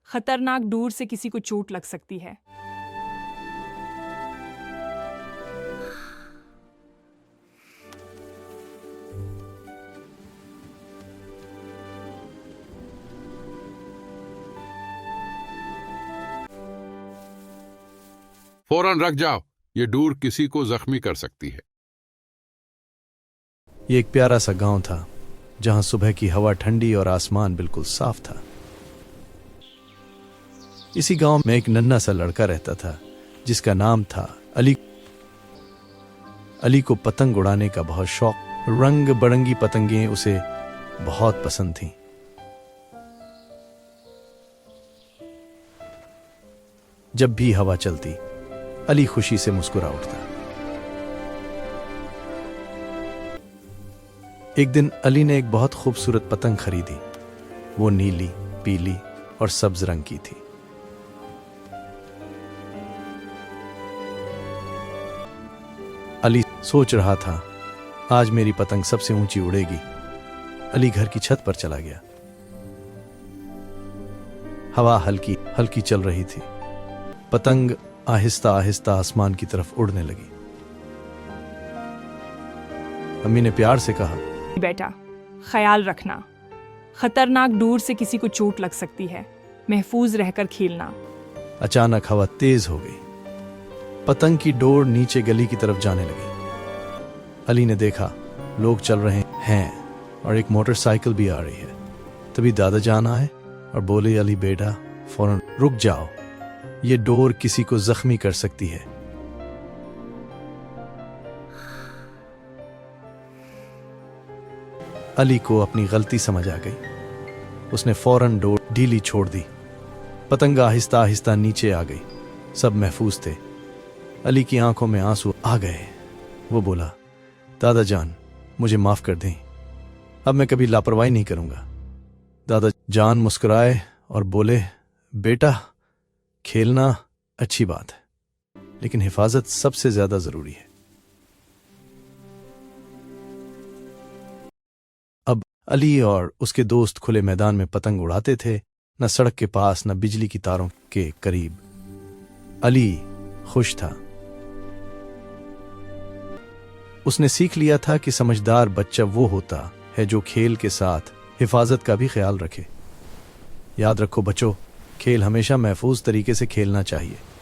خطرناک ڈور سے کسی کو چوٹ لگ سکتی ہے۔ فوراً رکھ جاؤ، یہ ڈور کسی کو زخمی کر سکتی ہے۔ یہ ایک پیارا سا گاؤں تھا جہاں صبح کی ہوا ٹھنڈی اور آسمان بالکل صاف تھا۔ اسی گاؤں میں ایک ننھا سا لڑکا رہتا تھا جس کا نام تھا علی۔ علی کو پتنگ اڑانے کا بہت شوق، رنگ برنگی پتنگیں اسے بہت پسند تھیں۔ جب بھی ہوا چلتی علی خوشی سے مسکرا اٹھتا۔ ایک دن علی نے ایک بہت خوبصورت پتنگ خریدی۔ وہ نیلی، پیلی اور سبز رنگ کی تھی۔ علی سوچ رہا تھا آج میری پتنگ سب سے اونچی اڑے گی۔ علی گھر کی چھت پر چلا گیا۔ ہوا ہلکی ہلکی چل رہی تھی۔ پتنگ آہستہ آہستہ آسمان کی طرف اڑنے لگی۔ امی نے پیار سے کہا، بیٹا خیال رکھنا، خطرناک ڈور سے کسی کو چوٹ لگ سکتی ہے، محفوظ رہ کر کھیلنا۔ اچانک ہوا تیز ہو گئی۔ پتنگ کی ڈور نیچے گلی کی طرف جانے لگی۔ علی نے دیکھا لوگ چل رہے ہیں اور ایک موٹر سائیکل بھی آ رہی ہے۔ تبھی دادا جان آئے اور بولے، علی بیٹا فوراً رک جاؤ، یہ ڈور کسی کو زخمی کر سکتی ہے۔ علی کو اپنی غلطی سمجھ آ گئی۔ اس نے فوراً ڈور ڈھیلی چھوڑ دی۔ پتنگ آہستہ آہستہ نیچے آ گئی۔ سب محفوظ تھے۔ علی کی آنکھوں میں آنسو آ گئے۔ وہ بولا، دادا جان مجھے معاف کر دیں، اب میں کبھی لاپرواہی نہیں کروں گا۔ دادا جان مسکرائے اور بولے، بیٹا کھیلنا اچھی بات ہے لیکن حفاظت سب سے زیادہ ضروری ہے۔ اب علی اور اس کے دوست کھلے میدان میں پتنگ اڑاتے تھے، نہ سڑک کے پاس نہ بجلی کی تاروں کے قریب۔ علی خوش تھا۔ اس نے سیکھ لیا تھا کہ سمجھدار بچہ وہ ہوتا ہے جو کھیل کے ساتھ حفاظت کا بھی خیال رکھے۔ یاد رکھو بچوں، کھیل ہمیشہ محفوظ طریقے سے کھیلنا چاہیے۔